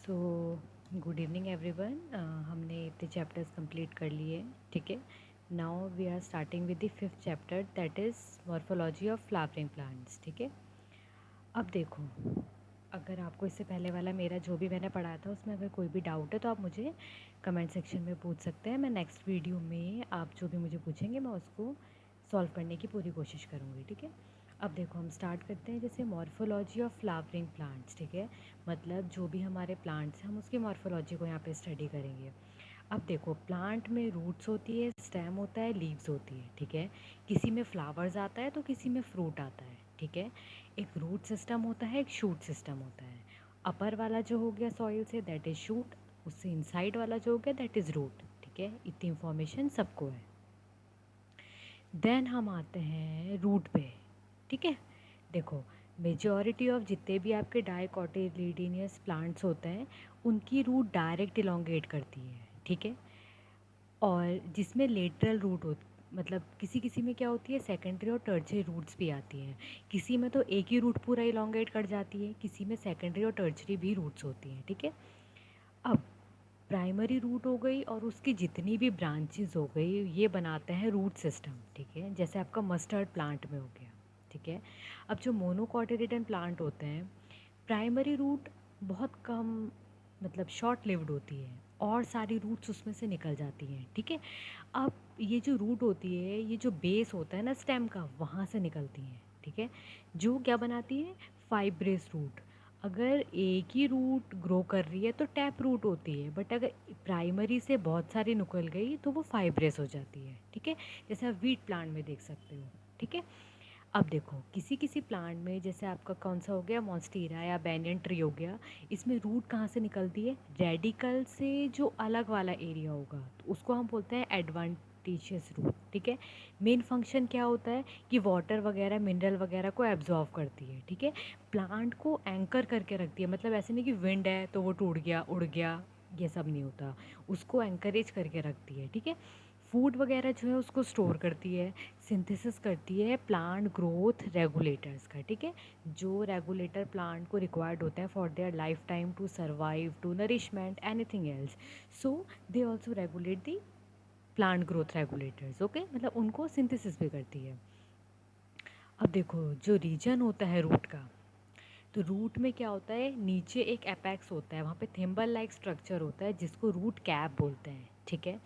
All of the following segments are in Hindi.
So good evening everyone. हमने इतने चैप्टर्स कंप्लीट कर लिए, ठीक है। Now we are starting with the fifth chapter, that is morphology of flowering plants, ठीक है। अब देखो, अगर आपको इससे पहले वाला मेरा जो भी मैंने पढ़ाया था उसमें अगर कोई भी डाउट है तो आप मुझे कमेंट सेक्शन में पूछ सकते हैं। मैं नेक्स्ट वीडियो में आप जो भी मुझे पूछेंगे मैं उसको सॉल्व करने की पूरी कोशिश करूँगी, ठीक है। अब देखो हम स्टार्ट करते हैं, जैसे मॉर्फोलॉजी ऑफ फ्लावरिंग प्लांट्स, ठीक है। मतलब जो भी हमारे प्लांट्स हैं हम उसकी मॉर्फोलॉजी को यहाँ पे स्टडी करेंगे। अब देखो, प्लांट में रूट्स होती है, स्टेम होता है, लीव्स होती है, ठीक है। किसी में फ्लावर्स आता है तो किसी में फ्रूट आता है, ठीक है। एक रूट सिस्टम होता है, एक शूट सिस्टम होता है। अपर वाला जो हो गया सॉइल से, दैट इज़ शूट। उससे इनसाइड वाला जो हो गया दैट इज़ रूट, ठीक है। इतनी इंफॉर्मेशन सबको है। देन हम आते हैं रूट पे, ठीक है। देखो, मेजॉरिटी ऑफ जितने भी आपके डाइकोटिलिडोनियस प्लांट्स होते हैं उनकी रूट डायरेक्ट इलोंगेट करती है, ठीक है। और जिसमें लेटरल रूट हो, मतलब किसी किसी में क्या होती है, सेकेंडरी और टर्शियरी रूट्स भी आती हैं। किसी में तो एक ही रूट पूरा इलोंगेट कर जाती है, किसी में सेकेंडरी और टर्शियरी भी रूट्स होती हैं, ठीक है। अब प्राइमरी रूट हो गई और उसकी जितनी भी ब्रांचेस हो गई ये बनाते हैं रूट सिस्टम, ठीक है। जैसे आपका मस्टर्ड प्लांट में हो गया, ठीक है। अब जो मोनोकोटिलेडन प्लांट होते हैं, प्राइमरी रूट बहुत कम, मतलब शॉर्ट लिव्ड होती है और सारी रूट्स उसमें से निकल जाती हैं, ठीक है। अब ये जो रूट होती है, ये जो बेस होता है ना स्टेम का, वहाँ से निकलती हैं, ठीक है। जो क्या बनाती है, फाइब्रेस रूट। अगर एक ही रूट ग्रो कर रही है तो टैप रूट होती है, बट अगर प्राइमरी से बहुत सारी निकल गई तो वो फाइब्रेस हो जाती है, ठीक है। जैसे आप वीट प्लांट में देख सकते हो, ठीक है। अब देखो, किसी किसी प्लांट में, जैसे आपका कौन सा हो गया, मॉन्स्टीरा या बैनियन ट्री हो गया, इसमें रूट कहाँ से निकलती है, रेडिकल से जो अलग वाला एरिया होगा तो उसको हम बोलते हैं एडवांटेजियस रूट, ठीक है। मेन फंक्शन क्या होता है कि वाटर वगैरह मिनरल वगैरह को एब्जॉर्व करती है, ठीक है। प्लांट को एंकर करके रखती है, मतलब ऐसे नहीं कि विंड है तो वो टूट गया उड़ गया, ये सब नहीं होता। उसको एंकरेज करके रखती है, ठीक है। फूड वगैरह जो है उसको स्टोर करती है, सिंथेसिस करती है प्लांट ग्रोथ रेगुलेटर्स का, ठीक है। जो रेगुलेटर प्लांट को रिक्वायर्ड होता है for their lifetime to survive, to nourishment, anything else, so they also regulate the plant growth regulators, okay. मतलब उनको सिंथेसिस भी करती है। अब देखो, जो रीजन होता है रूट का, तो रूट में क्या होता है, नीचे एक एपेक्स होता है, वहाँ पे थिम्बल लाइक स्ट्रक्चर होता है जिसको रूट कैप बोलते हैं, ठीक है।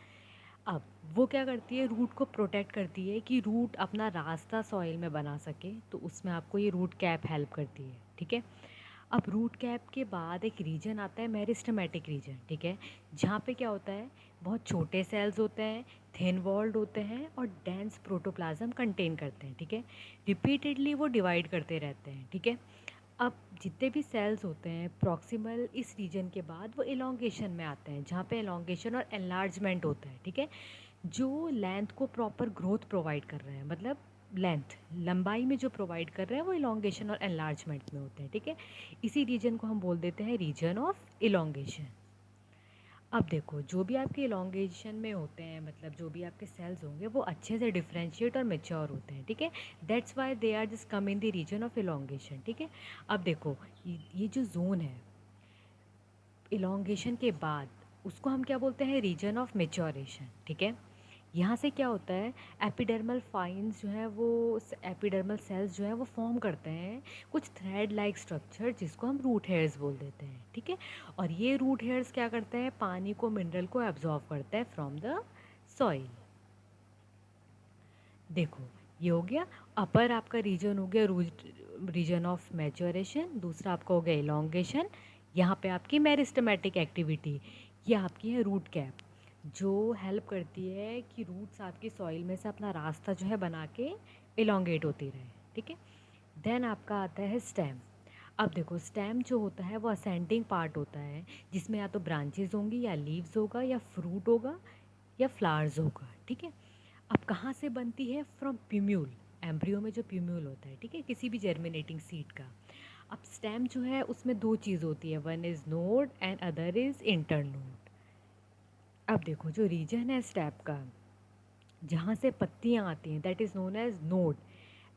अब वो क्या करती है, रूट को प्रोटेक्ट करती है कि रूट अपना रास्ता सॉइल में बना सके, तो उसमें आपको ये रूट कैप हेल्प करती है, ठीक है। अब रूट कैप के बाद एक रीजन आता है मेरिस्टेमेटिक रीजन, ठीक है। जहाँ पे क्या होता है, बहुत छोटे सेल्स होते हैं, थिन वॉल्ड होते हैं और डेंस प्रोटोप्लाज्म कंटेन करते हैं, ठीक है। रिपीटेडली वो डिवाइड करते रहते हैं, ठीक है। अब जितने भी सेल्स होते हैं प्रॉक्सिमल इस रीजन के बाद वो एलोंगेशन में आते हैं, जहाँ पे एलोंगेशन और एनलार्जमेंट होता है, ठीक है। जो लेंथ को प्रॉपर ग्रोथ प्रोवाइड कर रहे हैं, मतलब लेंथ लंबाई में जो प्रोवाइड कर रहे हैं वो इलोंगेशन और एनलार्जमेंट में होते हैं, ठीक है। इसी रीजन को हम बोल देते हैं रीजन ऑफ इलोंगेशन। अब देखो, जो भी आपके इलोंगेशन में होते हैं, मतलब जो भी आपके सेल्स होंगे वो अच्छे से डिफ्रेंशिएट और मेच्योर होते हैं, ठीक है। That's why they are just come in the region of elongation, ठीक है। अब देखो, ये जो जोन है इलोंगेशन के बाद, उसको हम क्या बोलते हैं, रीजन ऑफ मेच्योरेशन, ठीक है। यहाँ से क्या होता है, एपिडर्मल फाइन्स जो है वो, एपिडर्मल सेल्स जो है वो फॉर्म करते हैं कुछ थ्रेड लाइक स्ट्रक्चर जिसको हम रूट हेयर्स बोल देते हैं, ठीक है। और ये रूट हेयर्स क्या करते हैं, पानी को, मिनरल को एब्जॉर्व करते हैं फ्रॉम द सॉइल। देखो, ये हो गया अपर आपका रीजन हो गया रीजन ऑफ मैच्योरेशन, दूसरा आपका हो गया इलोंगेशन। यहाँ पे आपकी मेरिस्टेमेटिक एक्टिविटी, ये आपकी है रूट कैप, जो हेल्प करती है कि रूट्स आपकी सॉइल में से अपना रास्ता जो है बना के इलोंगेट होती रहे, ठीक है। देन आपका आता है स्टेम। अब देखो, स्टेम जो होता है वो असेंडिंग पार्ट होता है, जिसमें या तो ब्रांचेज होंगी या लीव्स होगा या फ्रूट होगा या फ्लावर्स होगा, ठीक है। अब कहाँ से बनती है, फ्रॉम प्यूम्यूल, एम्ब्रियो में जो प्यूम्यूल होता है, ठीक है, किसी भी जर्मिनेटिंग सीड का। अब स्टेम जो है उसमें दो चीज़ होती है, one is node and other is internode. अब देखो, जो रीजन है स्टेप का जहाँ से पत्तियाँ आती हैं that is known as node,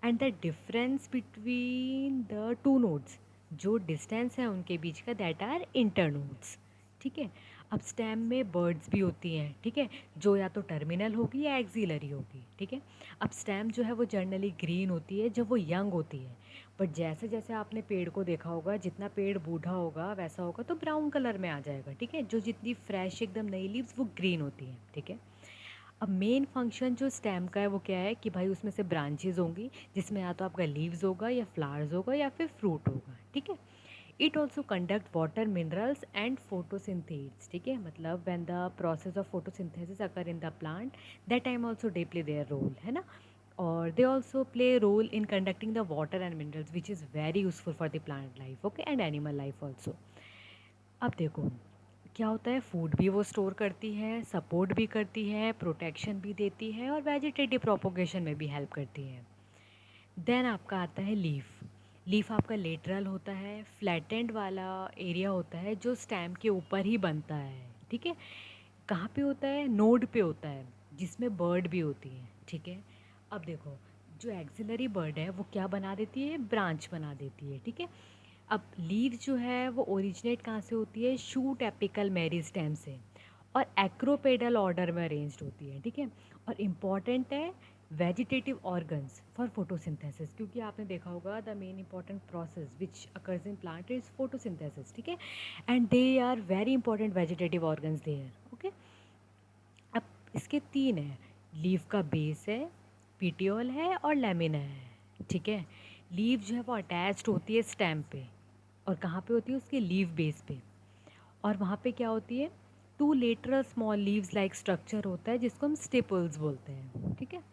and the difference between the two nodes, जो डिस्टेंस है उनके बीच का दैट आर इंटरनोड्स, ठीक है। अब स्टेम में बर्ड्स भी होती हैं, ठीक है, जो या तो टर्मिनल होगी या एक्सिलरी होगी, ठीक है। अब स्टेम जो है वो जनरली ग्रीन होती है जब वो यंग होती है, बट जैसे जैसे आपने पेड़ को देखा होगा, जितना पेड़ बूढ़ा होगा वैसा होगा तो ब्राउन कलर में आ जाएगा, ठीक है। जो जितनी फ्रेश एकदम नई लीव्स वो ग्रीन होती हैं, ठीक है। अब मेन फंक्शन जो स्टेम का है वो क्या है कि भाई उसमें से ब्रांचेज होंगी, जिसमें या तो आपका लीव्स होगा या फ्लावर्स होगा या फिर फ्रूट होगा, ठीक है। It also conduct water minerals and photosynthesis, ठीक है। मतलब when the process of photosynthesis occur in the plant, that time also they play their role, है ना। और they also play role in conducting the water and minerals which is very useful for the plant life, okay, and animal life also. अब देखो क्या होता है, फूड भी वो स्टोर करती है, सपोर्ट भी करती है, प्रोटेक्शन भी देती है और वेजिटेटिव प्रोपोगेशन में भी हेल्प करती है। देन आपका आता है लीफ। लीफ आपका लेटरल होता है, फ्लैटेंड वाला एरिया होता है जो स्टेम के ऊपर ही बनता है, ठीक है। कहाँ पे होता है, नोड पे होता है, जिसमें बर्ड भी होती है, ठीक है। अब देखो जो एक्सिलरी बर्ड है वो क्या बना देती है, ब्रांच बना देती है, ठीक है। अब लीव जो है वो ओरिजिनेट कहाँ से होती है, शूट एपिकल मेरिस्टेम से, और एक्रोपेडल ऑर्डर में अरेंज्ड होती है, ठीक है। और इम्पॉर्टेंट है वेजिटेटिव ऑर्गन्स फॉर फोटोसिंथेसिस, क्योंकि आपने देखा होगा the main important process which occurs in plant is photosynthesis, ठीक है। And they are very important vegetative organs there, okay. अब इसके तीन है, लीफ का बेस है, पीटियोल है और लेमिना है, ठीक है। लीफ जो है वो अटैच्ड होती है स्टेम पे, और कहाँ पे होती है, उसके लीफ बेस पे। और वहाँ पे क्या होती है, two lateral small leaves like structure होता है जिसको हम स्टिपल्स बोलते हैं, ठीक है।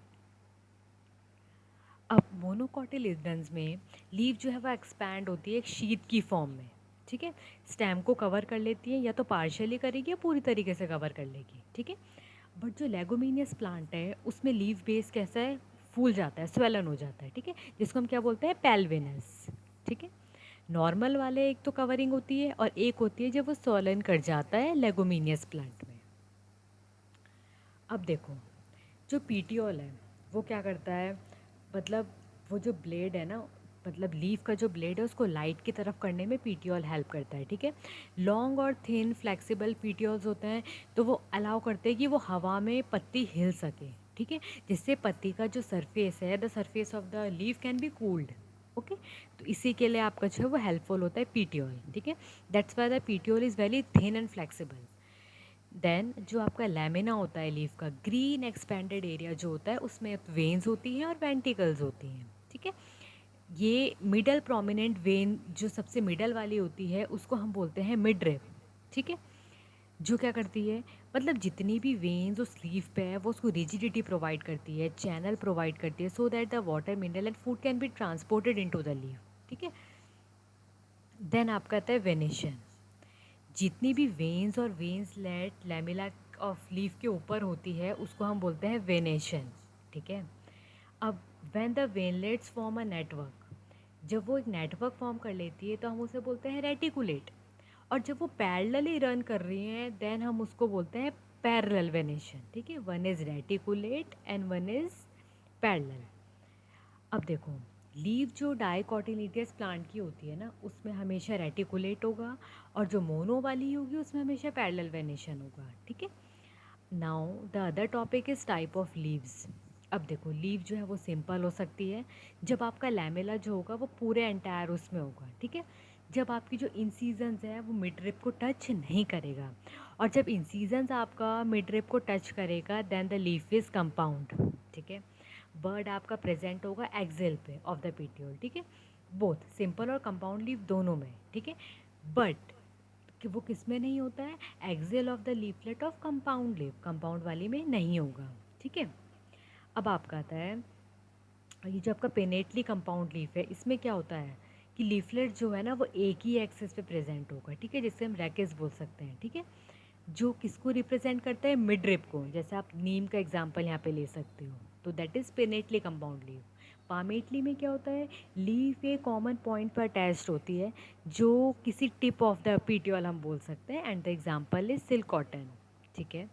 अब मोनोकोटिलिडन्स में लीव जो है वो एक्सपैंड होती है एक शीट की फॉर्म में, ठीक है। स्टेम को कवर कर लेती है, या तो पार्शियली करेगी या पूरी तरीके से कवर कर लेगी, ठीक है। बट जो लेगुमिनियस प्लांट है उसमें लीव बेस कैसा है, फूल जाता है, स्वेलन हो जाता है, ठीक है, जिसको हम क्या बोलते हैं, पेल्विनस, ठीक है। नॉर्मल वाले एक तो कवरिंग होती है और एक होती है जब वो सोलन कर जाता है लेगुमिनियस प्लांट में। अब देखो जो पीटियोल है वो क्या करता है, मतलब वो जो ब्लेड है ना, मतलब लीफ का जो ब्लेड है उसको लाइट की तरफ करने में पीटियोल हेल्प करता है, ठीक है। लॉन्ग और थिन फ्लेक्सिबल पीटियोल्स होते हैं, तो वो अलाउ करते हैं कि वो हवा में पत्ती हिल सके, ठीक है, जिससे पत्ती का जो सरफेस है, the surface of the leaf can be cooled, okay. तो इसी के लिए आपका जो है वो हेल्पफुल होता है पीटियोल, ठीक है। That's why the petiole is very thin and flexible. Then जो आपका लैमिना होता है लीफ का, ग्रीन एक्सपेंडेड एरिया जो होता है उसमें वेन्स होती हैं और वेंटिकल्स होती हैं, ठीक है। ये मिडल प्रोमिनेंट वेन जो सबसे मिडल वाली होती है उसको हम बोलते हैं मिडरिप, ठीक है। जो क्या करती है, मतलब जितनी भी वेन्स उस लीफ पे है वो उसको रिजिडिटी प्रोवाइड करती है, चैनल प्रोवाइड करती है, so that the water mineral and food can be transported into the leaf, ठीक है। देन आपका आता है वेनेशन। जितनी भी वेन्स और वेन्सलेट लैमिला ऑफ लीफ के ऊपर होती है उसको हम बोलते हैं वेनेशन, ठीक है। अब when the veinlets form a network, जब वो एक नेटवर्क फॉर्म कर लेती है तो हम उसे बोलते हैं रेटिकुलेट, और जब वो पैरेलली रन कर रही हैं देन हम उसको बोलते हैं पैरेलल वेनेशन, ठीक है। One is reticulate and one is parallel. अब देखो लीव जो डाइकोटिलेडनस प्लांट की होती है ना उसमें हमेशा रेटिकुलेट होगा, और जो मोनो वाली होगी उसमें हमेशा पैरेलल वेनेशन होगा, ठीक है। Now the other topic is type of leaves. अब देखो लीव जो है वो सिंपल हो सकती है, जब आपका लैमेला जो होगा वो पूरे एंटायर उसमें होगा, ठीक है। जब आपकी जो इंसीजन्स है वो मिड रिप को टच नहीं करेगा, और जब इंसीजन्स आपका मिड रिप को टच करेगा then the leaf is compound, ठीक है। बर्ड आपका प्रेजेंट होगा एक्सेल पे ऑफ द पीटियोल, ठीक है, बोथ सिंपल और कंपाउंड लीफ दोनों में, ठीक है। बट कि वो किस में नहीं होता है, axil of the leaflet of compound leaf, compound वाली में नहीं होगा, ठीक है। अब आपका आता है ये जो आपका पेनेटली कंपाउंड लीफ है, इसमें क्या होता है कि लीफलेट जो है ना वो एक ही एक्सेस पे प्रेजेंट होगा, ठीक है, जिससे हम रैकेस बोल सकते हैं, ठीक है। जो किसको रिप्रेजेंट करता है, मिड रिप को, जैसे आप नीम का एग्जांपल यहाँ पे ले सकते हो, तो that is पेनेटली compound leaf. Palmately में क्या होता है, लीफ एक कॉमन पॉइंट पर अटैच्ड होती है जो किसी टिप ऑफ द पीटियोल हम बोल सकते हैं, and the example is silk cotton, ठीक है।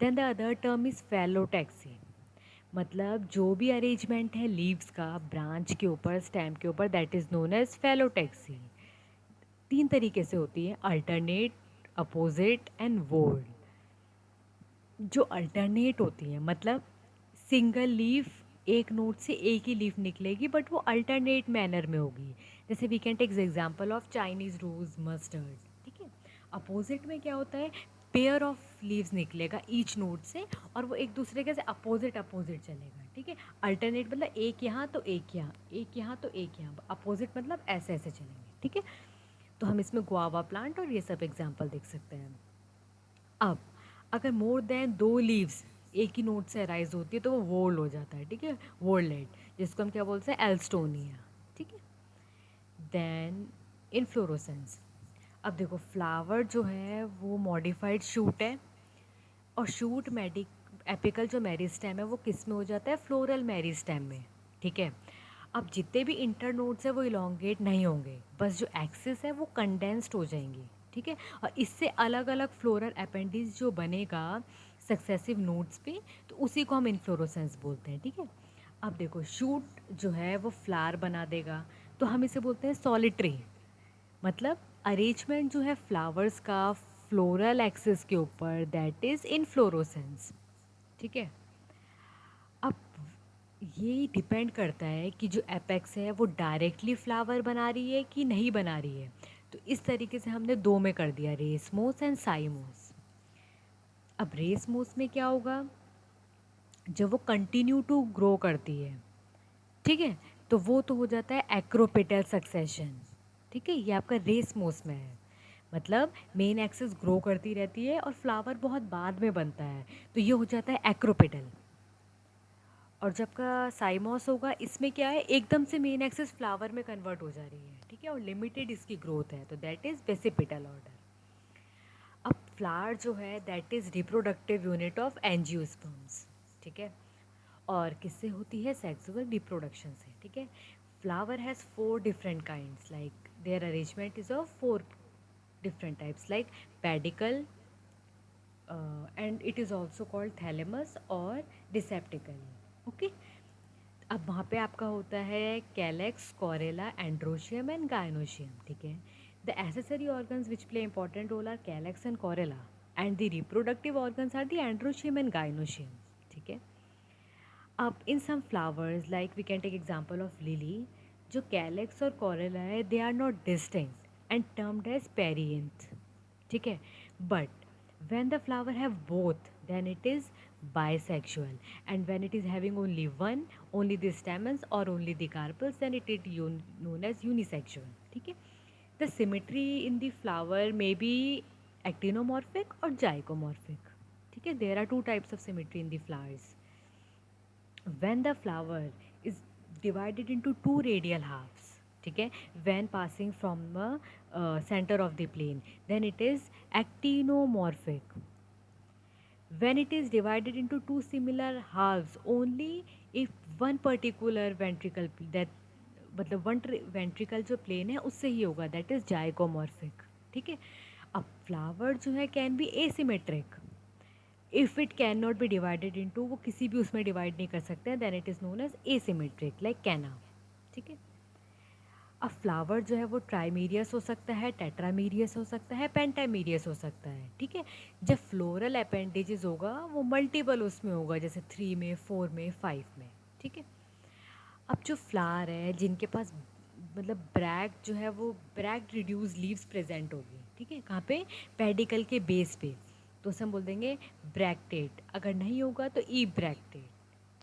Then the other term is phyllotaxy, मतलब जो भी अरेंजमेंट है लीव्स का ब्रांच के ऊपर, स्टेम के ऊपर, दैट इज़ नोन एज फेलोटैक्सी। तीन तरीके से होती है, अल्टरनेट, अपोजिट एंड वोल। जो अल्टरनेट होती है मतलब सिंगल लीफ, एक नोट से एक ही लीफ निकलेगी बट वो अल्टरनेट मैनर में होगी। जैसे we can take example of Chinese rose mustard, ठीक है। अपोजिट में क्या होता है, पेयर ऑफ लीव्स निकलेगा ईच नोट से और वो एक दूसरे के से अपोजिट अपोजिट चलेगा, ठीक है। अल्टरनेट मतलब एक यहाँ तो एक यहाँ, एक यहाँ तो एक यहाँ, अपोजिट मतलब ऐसे ऐसे चलेंगे, ठीक है। तो हम इसमें गुआवा प्लांट और ये सब एग्जाम्पल देख सकते हैं। अब अगर मोर देन दो लीव्स एक ही नोट से अराइज होती है तो वो वोल हो जाता है, ठीक है, वोलेट, जिसको हम क्या बोलते हैं, एल्स्टोनिया, ठीक है। Then inflorescence. अब देखो फ्लावर जो है वो मॉडिफाइड शूट है, और शूट मेडिक एपिकल जो मेरिस्टेम है वो किस में हो जाता है, फ्लोरल मेरिस्टेम में, ठीक है। अब जितने भी इंटरनोड्स है वो इलोंगेट नहीं होंगे, बस जो एक्सिस है वो कंडेंस्ड हो जाएंगी, ठीक है। और इससे अलग अलग फ्लोरल अपेंडिज जो बनेगा सक्सेसिव नोड्स पे, तो उसी को हम इन्फ्लोरोसेंस बोलते हैं, ठीक है। अब देखो शूट जो है वो फ्लावर बना देगा, तो हम इसे बोलते हैं सॉलिटरी, मतलब अरेंजमेंट जो है फ्लावर्स का फ्लोरल एक्सिस के ऊपर, दैट इज इनफ्लोरोसेंस, ठीक है। अब ये डिपेंड करता है कि जो एपेक्स है वो डायरेक्टली फ्लावर बना रही है कि नहीं बना रही है। तो इस तरीके से हमने दो में कर दिया, रेसमोस एंड साइमोस। अब रेसमोस में क्या होगा, जब वो कंटिन्यू टू ग्रो करती है, ठीक है, तो वो तो हो जाता है एक्रोपेटल सक्सेशन, ठीक है। ये आपका रेसमोस में है, मतलब मेन एक्सिस ग्रो करती रहती है और फ्लावर बहुत बाद में बनता है, तो ये हो जाता है एक्रोपेटल। और जब का साइमोस होगा, इसमें क्या है, एकदम से मेन एक्सिस फ्लावर में कन्वर्ट हो जा रही है, ठीक है, और लिमिटेड इसकी ग्रोथ है, तो दैट इज बेसिपिटल ऑर्डर। अब फ्लावर जो है that is reproductive unit of angiosperms, ठीक है, और किससे होती है, सेक्सुअल रिप्रोडक्शन से, ठीक है। Flower has four different kinds, like their arrangement is of four different types like pedicle, and it is also called thalamus or receptacle, okay। अब वहाँ पे आपका होता है कैलेक्स, कोरेला, एंड्रोशियम एंड गायनोशियम, ठीक है। The accessory organs which play important role are calyx and corolla, and the reproductive organs are the androecium and gynoecium, ठीक है। अब in some flowers like we can take example of lily, जो कैलेक्स और कोरेला है they are not distinct and termed as perianth, ठीक है। But when the flower have both, then it is bisexual, and when it is having only one, only the stamens or only the carpels, then it is known as unisexual, ठीक है। the symmetry in the flower may be actinomorphic or zygomorphic, ठीक है। there are two types of symmetry in the flowers. when the flower is divided into two radial halves, ठीक है, when passing from the center of the plane, then it is actinomorphic. when it is divided into two similar halves only if one particular ventricle that मतलब वन वेंट्रिकल जो प्लेन है उससे ही होगा, दैट इज जाइगोमॉर्फिक, ठीक है। अब फ्लावर जो है can be asymmetric, if it can not be divided into, वो किसी भी उसमें डिवाइड नहीं कर सकते हैं, then it is known as asymmetric like canna, ठीक है। अब फ्लावर जो है वो ट्राइमीरियस हो सकता है, टेट्रामीरियस हो सकता है, पेंटामीरियस हो सकता है, ठीक है। जब फ्लोरल अपेंडेजेस होगा वो मल्टीपल उसमें होगा, जैसे 3 में, 4 में, 5 में, ठीक है। अब जो फ्लावर है जिनके पास मतलब ब्रैक जो है वो ब्रैक रिड्यूस लीव्स प्रेजेंट होगी, ठीक है, कहाँ पे, पेडिकल के बेस पे, तो उसे हम बोल देंगे ब्रैक्टेट, अगर नहीं होगा तो ई ब्रैक्टेट,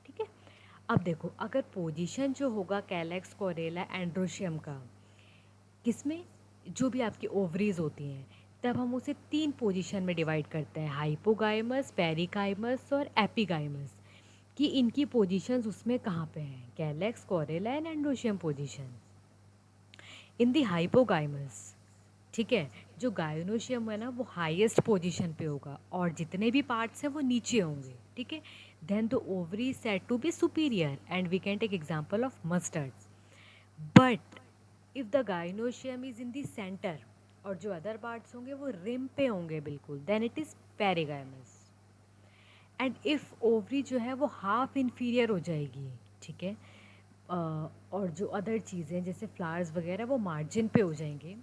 ठीक है। अब देखो अगर पोजीशन जो होगा कैलेक्स, कोरेला, एंड्रोशियम का, किसमें, जो भी आपकी ओवरीज होती हैं, तब हम उसे तीन पोजीशन में डिवाइड करते हैं, हाइपोगाइमस, पेरिकाइमस और एपिगाइमस, कि इनकी पोजीशंस उसमें कहाँ पे हैं, कैलेक्स, कोरेला एंड एंड्रोशियम पोजीशन इन दी हाइपोगाइमस, ठीक है। जो गायनोशियम है ना वो हाईएस्ट पोजीशन पे होगा और जितने भी पार्ट्स हैं वो नीचे होंगे, ठीक है। Then the ovary said to be superior and we can take example of mustard, but if the gynoecium is in the centre और जो अदर पार्ट्स होंगे वो रिम पे होंगे बिल्कुल, then it is perigynous. And if ovary जो है वो हाफ इन्फीरियर हो जाएगी, ठीक है, और जो अदर चीज़ें जैसे फ्लावर्स वगैरह वो मार्जिन पे हो जाएंगे,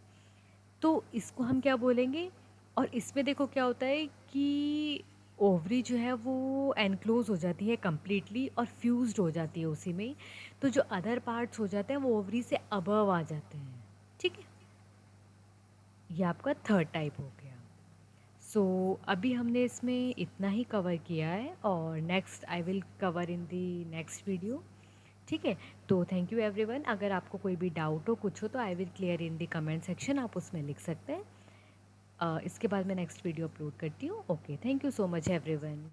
तो इसको हम क्या बोलेंगे। और इसमें देखो क्या होता है कि ओवरी जो है वो एनक्लोज हो जाती है कम्प्लीटली और फ्यूज्ड हो जाती है उसी में। तो जो अदर पार्ट्स हो जाते हैं वो ओवरी से अबव आ जाते हैं। ठीक है, ये आपका थर्ड टाइप हो गया। सो अभी हमने इसमें इतना ही कवर किया है और next I will cover in the next video. ठीक है, तो थैंक यू एवरीवन। अगर आपको कोई भी डाउट हो कुछ हो तो I will clear in the comment section, आप उसमें लिख सकते हैं। इसके बाद मैं नेक्स्ट वीडियो अपलोड करती हूँ। Okay, thank you so much everyone.